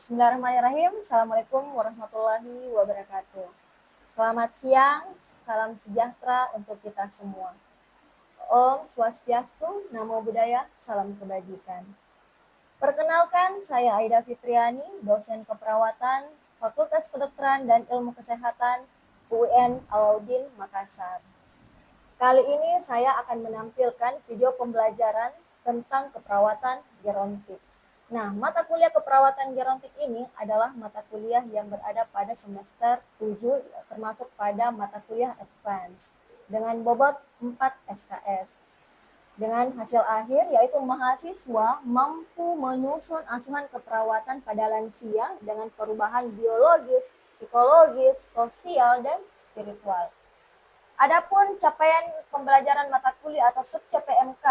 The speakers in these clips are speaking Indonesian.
Bismillahirrahmanirrahim. Assalamualaikum warahmatullahi wabarakatuh. Selamat siang, salam sejahtera untuk kita semua. Om Swastiastu, Namo Buddhaya, salam kebajikan. Perkenalkan, saya Aida Fitriani, dosen keperawatan Fakultas Kedokteran dan Ilmu Kesehatan UIN Alauddin Makassar. Kali ini saya akan menampilkan video pembelajaran tentang keperawatan gerontik. Nah, mata kuliah keperawatan gerontik ini adalah mata kuliah yang berada pada semester 7 termasuk pada mata kuliah advance dengan bobot 4 SKS. Dengan hasil akhir yaitu mahasiswa mampu menyusun asuhan keperawatan pada lansia dengan perubahan biologis, psikologis, sosial, dan spiritual. Adapun capaian pembelajaran mata kuliah atau sub CPMK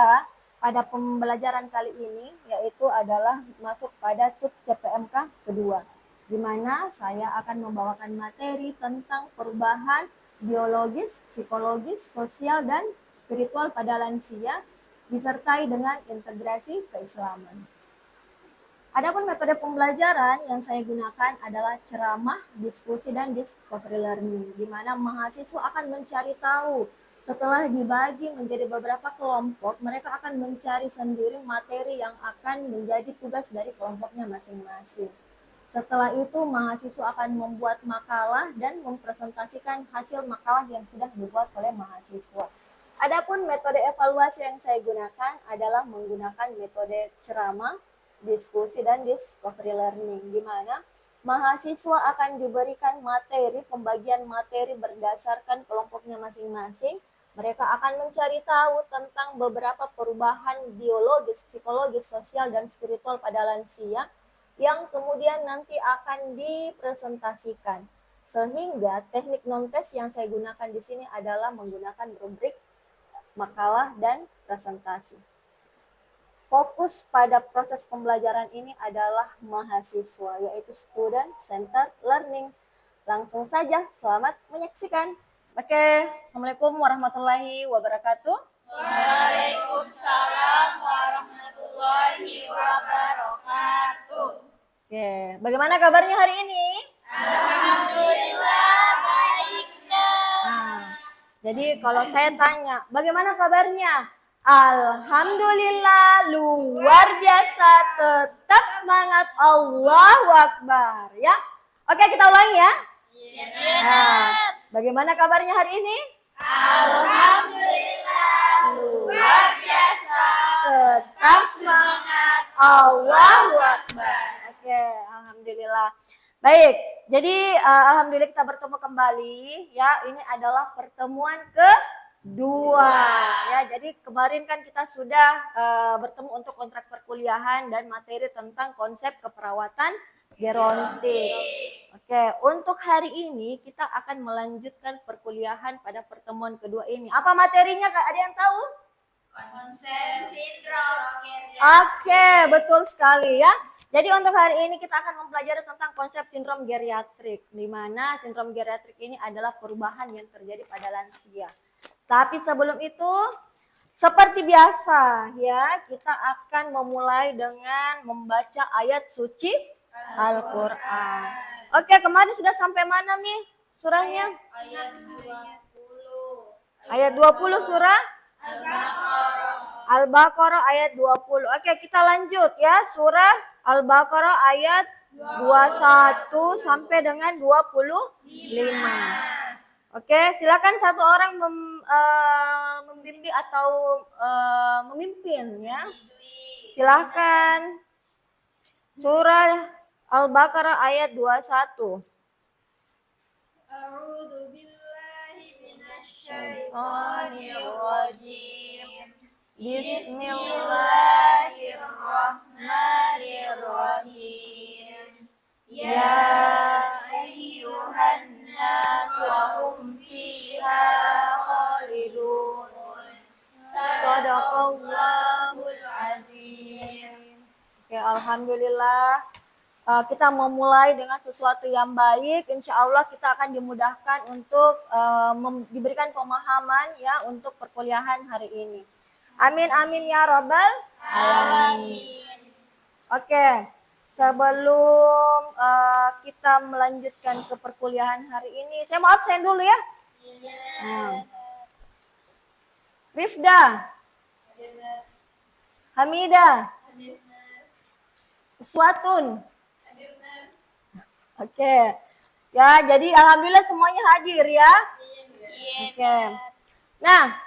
pada pembelajaran kali ini yaitu adalah masuk pada sub CPMK kedua, di mana saya akan membawakan materi tentang perubahan biologis, psikologis, sosial, dan spiritual pada lansia disertai dengan integrasi keislaman. Adapun metode pembelajaran yang saya gunakan adalah ceramah, diskusi, dan discovery learning, di mana mahasiswa akan mencari tahu. Setelah dibagi menjadi beberapa kelompok, mereka akan mencari sendiri materi yang akan menjadi tugas dari kelompoknya masing-masing. Setelah itu, mahasiswa akan membuat makalah dan mempresentasikan hasil makalah yang sudah dibuat oleh mahasiswa. Adapun metode evaluasi yang saya gunakan adalah menggunakan metode ceramah, diskusi, dan discovery learning, di mana mahasiswa akan diberikan materi, pembagian materi berdasarkan kelompoknya masing-masing. Mereka akan mencari tahu tentang beberapa perubahan biologis, psikologis, sosial, dan spiritual pada lansia yang kemudian nanti akan dipresentasikan. Sehingga teknik non-tes yang saya gunakan di sini adalah menggunakan rubrik, makalah, dan presentasi. Fokus pada proses pembelajaran ini adalah mahasiswa, yaitu student centered learning. Langsung saja, selamat menyaksikan. Oke, Assalamualaikum warahmatullahi wabarakatuh. Waalaikumsalam warahmatullahi wabarakatuh. Oke, bagaimana kabarnya hari ini? Alhamdulillah baiknya. Jadi kalau saya tanya, bagaimana kabarnya? Alhamdulillah luar biasa, tetap semangat, Allahu Akbar ya. Oke, kita ulangi ya. Bagaimana kabarnya hari ini? Alhamdulillah luar biasa, Tetap semangat, Allahu Akbar. Oke, alhamdulillah. Baik, jadi alhamdulillah kita bertemu kembali ya. Ini adalah pertemuan kedua ya. Jadi kemarin kan kita sudah bertemu untuk kontrak perkuliahan dan materi tentang konsep keperawatan gerontik. Oke, untuk hari ini kita akan melanjutkan perkuliahan pada pertemuan kedua ini. Apa materinya Kak? Ada yang tahu? konsep sindrom Oke, betul sekali ya. Jadi untuk hari ini kita akan mempelajari tentang konsep sindrom geriatrik, di mana sindrom geriatrik ini adalah perubahan yang terjadi pada lansia. Tapi sebelum itu, seperti biasa ya, kita akan memulai dengan membaca ayat suci Al-Quran. Oke, kemarin sudah sampai mana nih surahnya? ayat 20 Ayat 20 surah Al-Baqarah. Al-Baqarah ayat 20. Oke, kita lanjut ya. Surah Al-Baqarah ayat 21 sampai dengan 25. Oke, silakan satu orang membimbing atau memimpin ya. Silakan. Surah Al-Baqarah ayat 21. A'udzu billahi minasyaitonir rajim. Bismillahirrahmanirrahim. Ya ayyuhan nasu hum fiha khalidun. Shadaqallahul azim. Oke, alhamdulillah. Kita memulai dengan sesuatu yang baik. Insya Allah kita akan dimudahkan untuk diberikan pemahaman ya untuk perkuliahan hari ini. Amin amin ya robbal alamin. Oke, sebelum kita melanjutkan ke perkuliahan hari ini, saya mau absen dulu ya. Rifda, Hamidah, Suatun. Oke. Ya, jadi alhamdulillah semuanya hadir ya. Oke. Nah,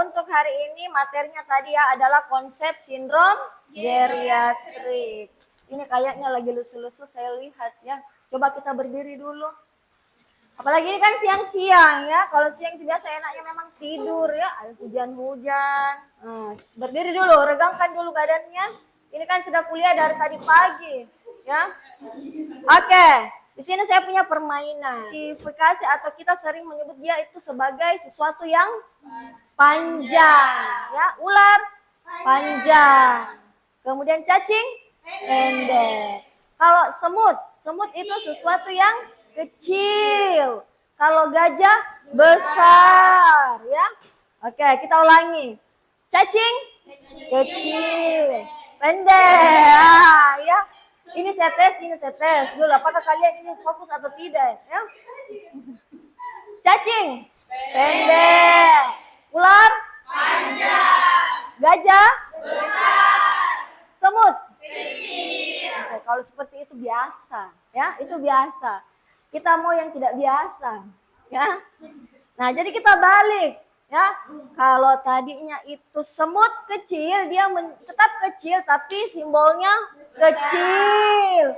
untuk hari ini materinya tadi ya adalah konsep sindrom geriatrik. Ini kayaknya lagi lusuh-lusuh saya lihat ya. Coba kita berdiri dulu. Apalagi ini kan siang-siang ya. Kalau siang itu biasa enaknya memang tidur ya. Ada hujan-hujan. Berdiri dulu, regangkan dulu badannya. Ini kan sudah kuliah dari tadi pagi ya. Oke. Di sini saya punya permainan. Klasifikasi atau kita sering menyebut dia itu sebagai sesuatu yang panjang. Ya, ular panjang. Kemudian cacing pendek. Kalau semut itu sesuatu yang kecil. Kalau gajah besar, ya. Oke, kita ulangi. Cacing kecil, pendek, ya. Ini saya tes dulu. Apakah kalian ini fokus atau tidak? Ya? Cacing pendek, ular panjang, gajah besar, semut kecil. Oke, kalau seperti itu biasa, ya, itu biasa. Kita mau yang tidak biasa, ya. Nah, jadi kita balik. Ya, kalau tadinya itu semut kecil, dia tetap kecil, tapi simbolnya kecil.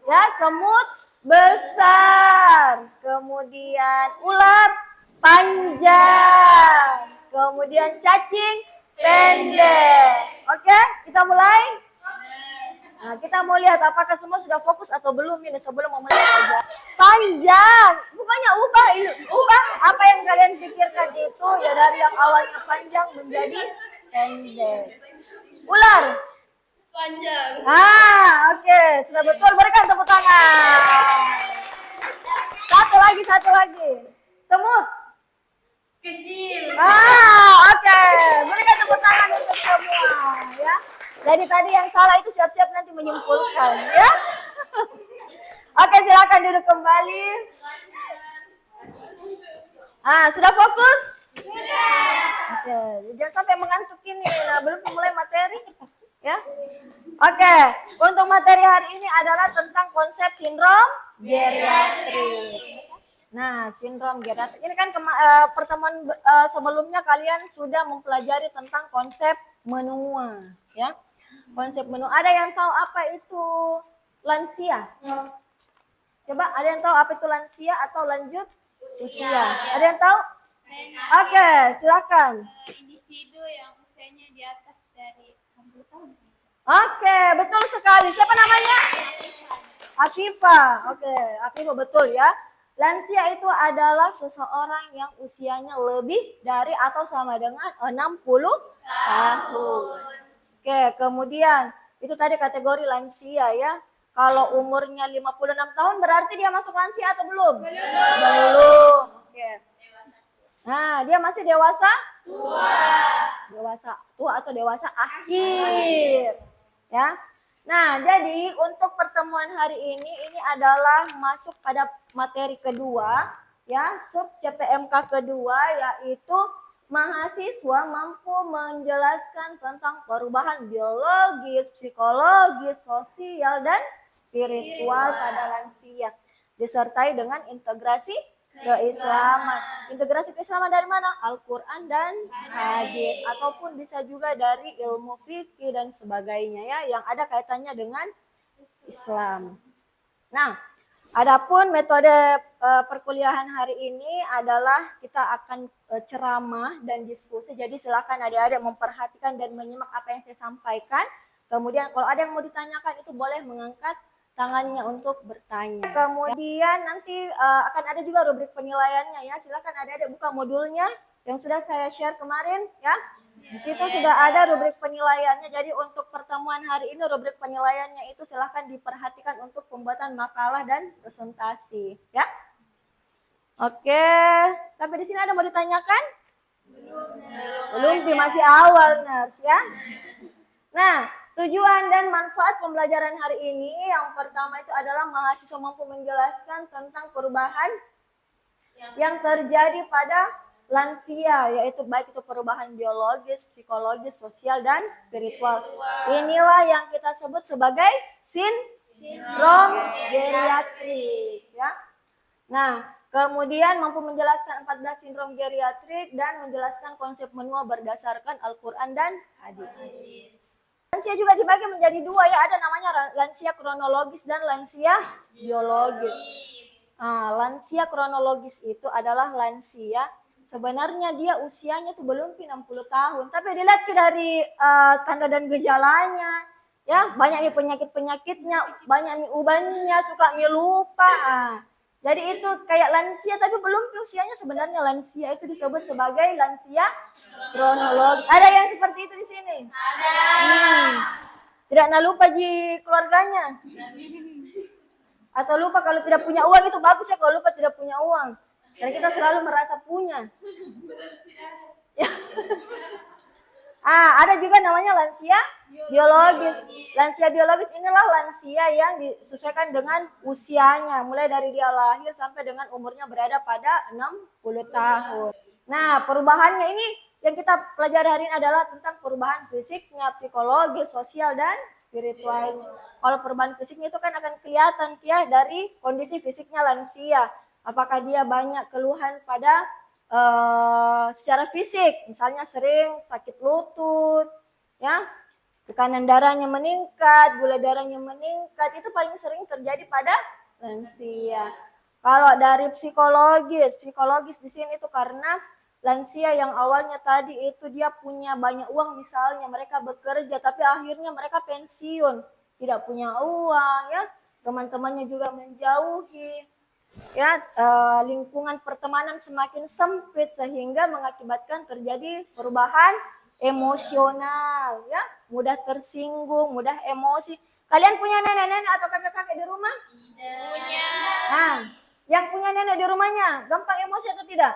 Ya, semut besar. Kemudian ular panjang. Kemudian cacing pendek. Oke, kita mulai. Nah, kita mau lihat apakah semua sudah fokus atau belum ini sebelum memulai aja. Panjang, bukannya ubah apa yang kalian pikirkan itu ya dari yang awalnya panjang menjadi pendek. Ular Panjang. Oke, sudah betul, berikan tepuk tangan. Satu lagi. Semut Kecil. Oke, berikan tepuk tangan untuk semua ya. Jadi tadi yang salah itu siap-siap nanti menyimpulkan ya. Oke, silakan duduk kembali. Sudah fokus? Sudah. Oke, jangan sampai mengantuk ini. Nah, belum mulai materi ya. Oke, untuk materi hari ini adalah tentang konsep sindrom geriatrik. Nah, sindrom geriatrik ini kan pertemuan sebelumnya kalian sudah mempelajari tentang konsep menua ya. Konsep menua. Ada yang tahu apa itu lansia? Coba, ada yang tahu apa itu lansia atau lanjut usia? Ada yang tahu? Oke, silakan. Individu yang usianya di atas dari 60 tahun. Oke, betul sekali. Siapa namanya? Afifah. Oke, Afifah betul ya. Lansia itu adalah seseorang yang usianya lebih dari atau sama dengan 60 tahun. Oke, kemudian itu tadi kategori lansia ya. Kalau umurnya 56 tahun berarti dia masuk lansia atau belum? Belum. Oke. Nah, dia masih dewasa? Dewasa tua atau dewasa akhir. Ya. Nah, jadi untuk pertemuan hari ini adalah masuk pada materi kedua, ya, sub CPMK kedua, yaitu mahasiswa mampu menjelaskan tentang perubahan biologis, psikologis, sosial, dan spiritual pada lansia, disertai dengan integrasi keislaman. Integrasi keislaman dari mana? Al-Quran dan hadis, ataupun bisa juga dari ilmu fikih dan sebagainya ya, yang ada kaitannya dengan Islam. Nah, adapun metode perkuliahan hari ini adalah kita akan ceramah dan diskusi. Jadi silakan adik-adik memperhatikan dan menyimak apa yang saya sampaikan. Kemudian kalau ada yang mau ditanyakan itu boleh mengangkat tangannya untuk bertanya. Kemudian nanti akan ada juga rubrik penilaiannya ya. Silakan adik-adik buka modulnya yang sudah saya share kemarin ya. Di situ sudah ada rubrik penilaiannya. Jadi untuk pertemuan hari ini rubrik penilaiannya itu silahkan diperhatikan untuk pembuatan makalah dan presentasi ya. Oke, sampai di sini ada mau ditanyakan? Belum, masih awal Nars ya. Nah, tujuan dan manfaat pembelajaran hari ini yang pertama itu adalah mahasiswa mampu menjelaskan tentang perubahan yang terjadi pada lansia, yaitu baik itu perubahan biologis, psikologis, sosial, dan spiritual. Inilah yang kita sebut sebagai sindrom geriatrik. Ya. Nah, kemudian mampu menjelaskan 14 sindrom geriatrik dan menjelaskan konsep menua berdasarkan Al-Quran dan hadis. Lansia juga dibagi menjadi dua ya, ada namanya lansia kronologis dan lansia biologis. Nah, lansia kronologis itu adalah lansia sebenarnya dia usianya tuh belum 60 tahun, tapi dilihat dari tanda dan gejalanya, ya banyak nih penyakit-penyakitnya, banyak nih ubannya, suka nih lupa. Jadi itu kayak lansia tapi belum usianya sebenarnya lansia, itu disebut sebagai lansia kronologis. Ada yang seperti itu di sini? Ada. Tidak nak lupa ji keluarganya. Atau lupa kalau tidak punya uang, itu bagus ya kalau lupa tidak punya uang. Karena kita selalu merasa punya. Ada juga namanya lansia biologis. Lansia biologis inilah lansia yang disesuaikan dengan usianya. Mulai dari dia lahir sampai dengan umurnya berada pada 60 tahun. Nah, perubahannya ini yang kita pelajari hari ini adalah tentang perubahan fisiknya, psikologis, sosial, dan spiritual. Kalau perubahan fisiknya itu kan akan kelihatan ya dari kondisi fisiknya lansia. Apakah dia banyak keluhan pada secara fisik, misalnya sering sakit lutut, ya, tekanan darahnya meningkat, gula darahnya meningkat, itu paling sering terjadi pada lansia. Kalau dari psikologis di sini itu karena lansia yang awalnya tadi itu dia punya banyak uang, misalnya mereka bekerja tapi akhirnya mereka pensiun, tidak punya uang, ya, teman-temannya juga menjauhi, ya, lingkungan pertemanan semakin sempit sehingga mengakibatkan terjadi perubahan emosional, ya, mudah tersinggung, mudah emosi. Kalian punya nenek-nenek atau kakek-kakek di rumah? Punya. Nah, yang punya nenek di rumahnya gampang emosi atau tidak?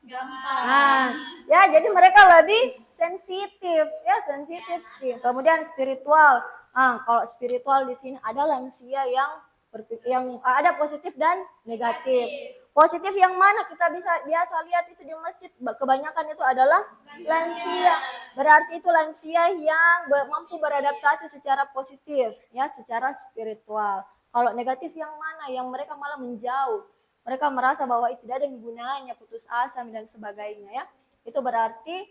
Gampang. Ya, jadi mereka lebih sensitif, ya, sensitif. Kemudian spiritual. Kalau spiritual di sini ada lansia yang ada positif dan negatif. Positif yang mana kita biasa lihat itu di masjid, kebanyakan itu adalah lansia. Berarti itu lansia yang mampu beradaptasi secara positif, ya, secara spiritual. Kalau negatif yang mana? Yang mereka malah menjauh. Mereka merasa bahwa itu tidak ada gunanya, putus asa dan sebagainya, ya. Itu berarti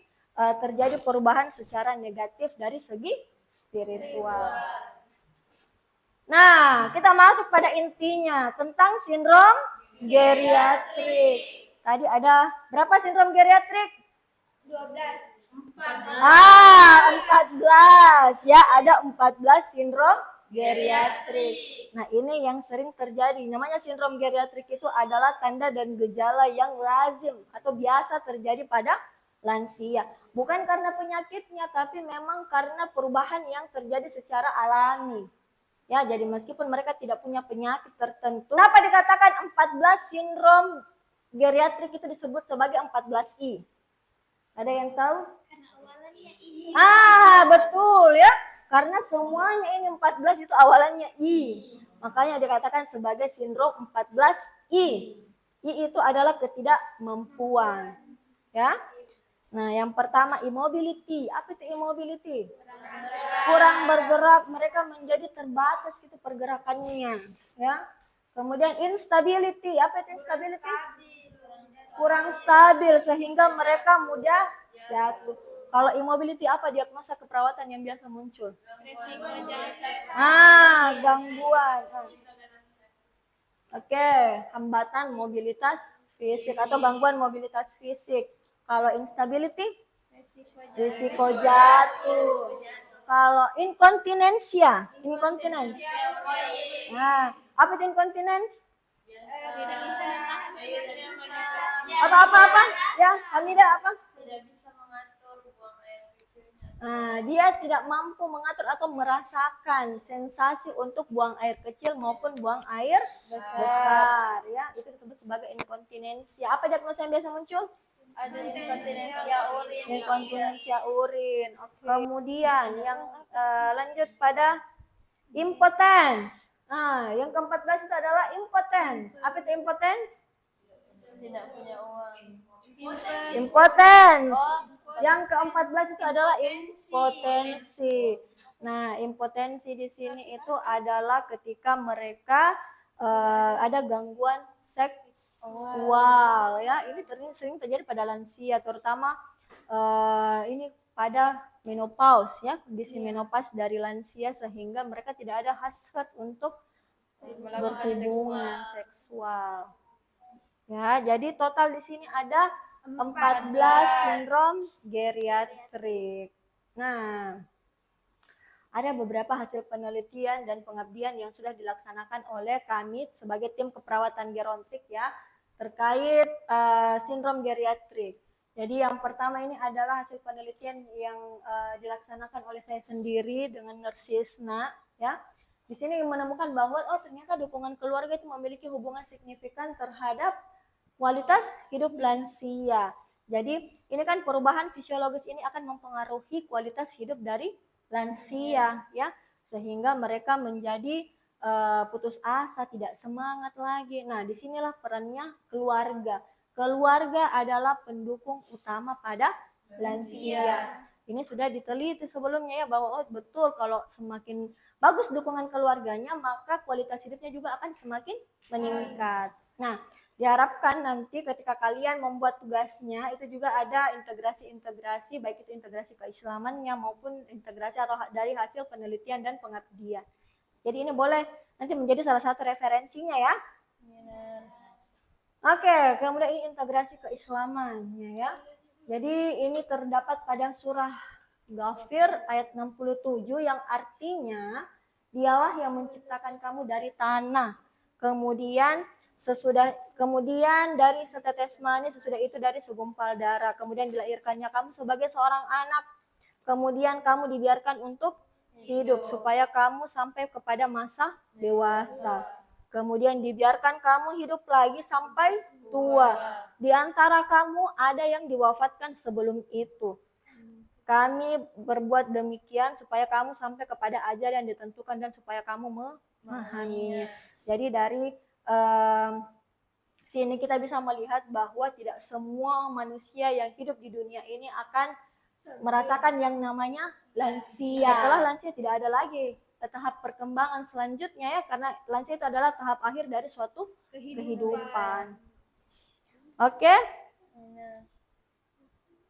terjadi perubahan secara negatif dari segi spiritual. Nah, kita masuk pada intinya tentang sindrom geriatrik. Tadi ada berapa sindrom geriatrik? 12. 14. Ya, ada 14 sindrom geriatrik. Nah, ini yang sering terjadi. Namanya sindrom geriatrik itu adalah tanda dan gejala yang lazim atau biasa terjadi pada lansia. Bukan karena penyakitnya, tapi memang karena perubahan yang terjadi secara alami. Ya, jadi meskipun mereka tidak punya penyakit tertentu. Kenapa dikatakan 14 sindrom geriatrik itu disebut sebagai 14I? Ada yang tahu? Karena awalannya I. Betul ya. Karena semuanya ini 14 itu awalannya I. Makanya dikatakan sebagai sindrom 14I. I itu adalah ketidakmampuan. Ya. Nah, yang pertama immobility. Apa itu immobility? Kurang bergerak, mereka menjadi terbatas itu pergerakannya, ya. Kemudian instability. Apa itu instability? Kurang stabil sehingga mereka mudah jatuh. Kalau immobility apa diagnosa keperawatan yang biasa muncul? Resiko jatuh. Gangguan. Oke, hambatan mobilitas fisik atau gangguan mobilitas fisik. Kalau instability? Risiko jatuh. Kalau inkontinensia, inkontinens. Nah, apa itu inkontinens? Tidak bisa menahan Apa? Ya, Hamidah apa? Tidak bisa mengatur buang air kecilnya. Dia tidak mampu mengatur atau merasakan sensasi untuk buang air kecil maupun buang air besar. Ya, itu disebut sebagai inkontinensia. Apa diagnosa yang biasa muncul? Ada inkontinensia urin. Inkontinensia urin. Kemudian yang lanjut pada impotens. Nah, yang ke-14 itu adalah impotens. Apa itu impotens? Tidak punya uang. Impotens. Yang ke-14 itu adalah impotensi. Nah, impotensi di sini itu adalah ketika mereka ada gangguan seksual ya. Ini sering terjadi pada lansia, terutama ini pada menopause ya, kondisi menopause dari lansia sehingga mereka tidak ada hasrat untuk berhubungan seksual. Ya, jadi total di sini ada 14 sindrom geriatrik. Nah, ada beberapa hasil penelitian dan pengabdian yang sudah dilaksanakan oleh kami sebagai tim keperawatan gerontik ya terkait sindrom geriatrik. Jadi yang pertama ini adalah hasil penelitian yang dilaksanakan oleh saya sendiri dengan Nersisna ya. Di sini menemukan bahwa ternyata dukungan keluarga itu memiliki hubungan signifikan terhadap kualitas hidup lansia. Jadi ini kan perubahan fisiologis ini akan mempengaruhi kualitas hidup dari lansia ya, sehingga mereka menjadi putus asa, tidak semangat lagi. Nah, disinilah perannya keluarga. Keluarga adalah pendukung utama pada lansia. Ini sudah diteliti sebelumnya ya bahwa betul kalau semakin bagus dukungan keluarganya maka kualitas hidupnya juga akan semakin meningkat. Nah, diharapkan nanti ketika kalian membuat tugasnya itu juga ada integrasi-integrasi baik itu integrasi keislamannya maupun integrasi atau dari hasil penelitian dan pengabdian. Jadi ini boleh nanti menjadi salah satu referensinya ya. Oke, kemudian ini integrasi keislamannya ya. Jadi ini terdapat pada surah Ghafir ayat 67 yang artinya dialah yang menciptakan kamu dari tanah. Kemudian dari setetes mani, sesudah itu dari segumpal darah. Kemudian dilahirkannya kamu sebagai seorang anak. Kemudian kamu dibiarkan untuk hidup supaya kamu sampai kepada masa dewasa. Kemudian dibiarkan kamu hidup lagi sampai tua. Di antara kamu ada yang diwafatkan sebelum itu. Kami berbuat demikian supaya kamu sampai kepada ajal yang ditentukan dan supaya kamu memahaminya. Jadi dari sini kita bisa melihat bahwa tidak semua manusia yang hidup di dunia ini akan merasakan yang namanya lansia. Setelah lansia tidak ada lagi tahap perkembangan selanjutnya ya, karena lansia itu adalah tahap akhir dari suatu kehidupan. Oke?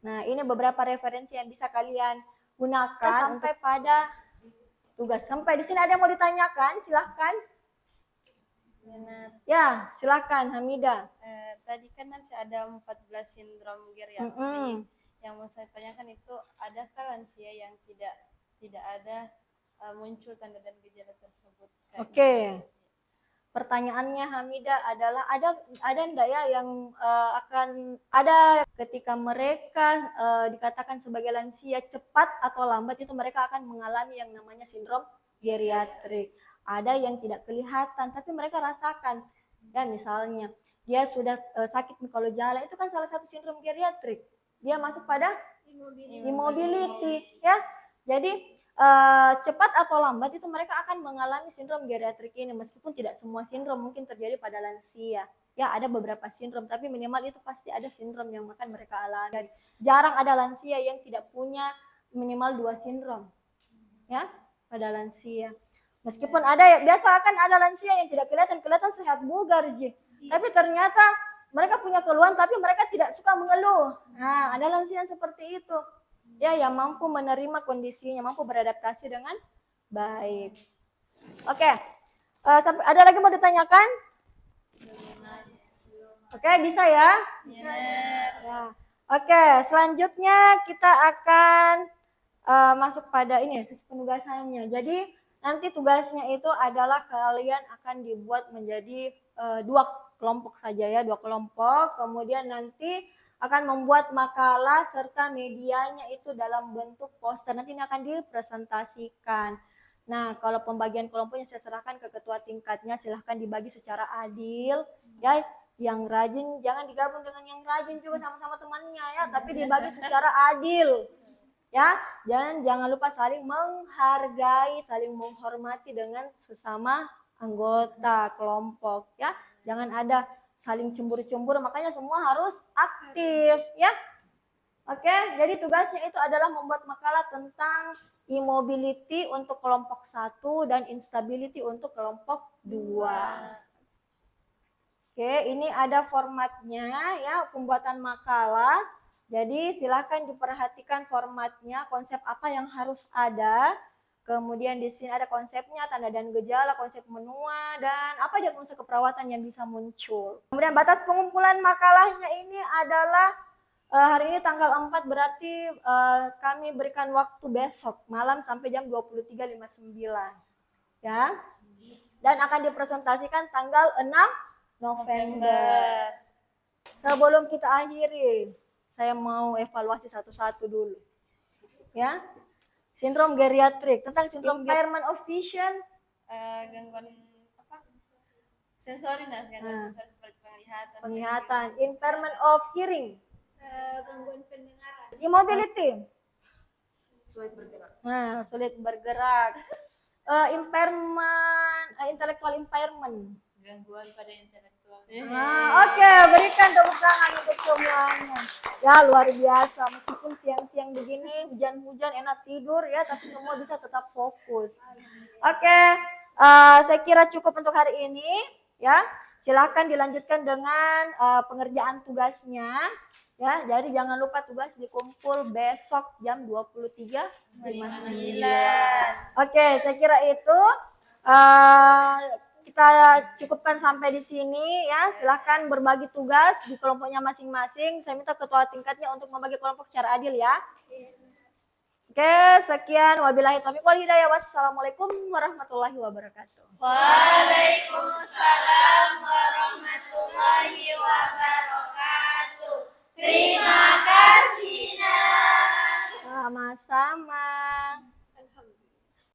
Nah, ini beberapa referensi yang bisa kalian gunakan sampai pada tugas. Sampai di sini ada yang mau ditanyakan? Silahkan. Ya, silakan Hamida. Tadi kan masih ada 14 sindrom geriatrik. Yang mau saya tanyakan itu, adakah lansia yang tidak ada muncul tanda dan gejala tersebut? Oke. Pertanyaannya Hamida adalah ada enggak ya yang akan ada ketika mereka dikatakan sebagai lansia cepat atau lambat itu mereka akan mengalami yang namanya sindrom geriatrik. Ada yang tidak kelihatan tapi mereka rasakan. Ya misalnya dia sudah sakit mikolojala itu kan salah satu sindrom geriatrik. Dia masuk pada immobility ya. Jadi cepat atau lambat itu mereka akan mengalami sindrom geriatrik ini meskipun tidak semua sindrom mungkin terjadi pada lansia. Ya ada beberapa sindrom tapi minimal itu pasti ada sindrom yang akan mereka alami. Jarang ada lansia yang tidak punya minimal 2 sindrom. Ya, pada lansia. Meskipun ada biasa akan ada lansia yang tidak kelihatan sehat bugar Ji. Tapi ternyata mereka punya keluhan tapi mereka tidak suka mengeluh. Nah, ada lansia yang seperti itu. Ya, yang mampu menerima kondisinya, mampu beradaptasi dengan baik. Oke, ada lagi mau ditanyakan? Oke, bisa ya? Bisa. Ya. Oke, selanjutnya kita akan masuk pada ini sesi penugasannya. Jadi nanti tugasnya itu adalah kalian akan dibuat menjadi 2 kelompok saja ya, 2 kelompok. Kemudian nanti akan membuat makalah serta medianya itu dalam bentuk poster. Nanti ini akan dipresentasikan. Nah, kalau pembagian kelompoknya saya serahkan ke ketua tingkatnya, silahkan dibagi secara adil. Ya, Yang rajin jangan digabung dengan yang rajin juga sama-sama temannya ya, tapi dibagi secara adil. Ya, jangan lupa saling menghargai, saling menghormati dengan sesama anggota kelompok ya. Jangan ada saling cemburu-cemburu, makanya semua harus aktif ya. Oke, jadi tugasnya itu adalah membuat makalah tentang immobility untuk kelompok 1 dan instability untuk kelompok 2. Oke, ini ada formatnya ya, pembuatan makalah. Jadi silakan diperhatikan formatnya, konsep apa yang harus ada. Kemudian di sini ada konsepnya, tanda dan gejala, konsep menua, dan apa aja unsur keperawatan yang bisa muncul. Kemudian batas pengumpulan makalahnya ini adalah hari ini tanggal 4, berarti kami berikan waktu besok malam sampai jam 23.59 ya. Dan akan dipresentasikan tanggal 6 November. Sebelum kita akhiri, saya mau evaluasi satu-satu dulu. Ya. Sindrom geriatrik, tentang sindrom impairment of vision, gangguan apa? Sensori, gangguan sensori seperti penglihatan, impairment of hearing, gangguan pendengaran, immobility, sulit bergerak. Nah, sulit bergerak. Impairment, intellectual impairment. Gangguan pada intelektual. Oke, berikan tepuk tangan untuk semuanya. Ya, luar biasa. Meskipun siang-siang begini, hujan-hujan, enak tidur ya, tapi semua bisa tetap fokus. Oke, saya kira cukup untuk hari ini. Ya, silakan dilanjutkan dengan pengerjaan tugasnya. Ya, jadi jangan lupa tugas dikumpul besok jam 23.59. Oke, saya kira itu kita cukupkan sampai di sini ya. Silakan berbagi tugas di kelompoknya masing-masing. Saya minta ketua tingkatnya untuk membagi kelompok secara adil ya. Oke, sekian. Wabillahi taufiq wal hidayah. Wassalamualaikum warahmatullahi wabarakatuh. Waalaikumsalam warahmatullahi wabarakatuh. Terima kasih, Nas. Sama-sama.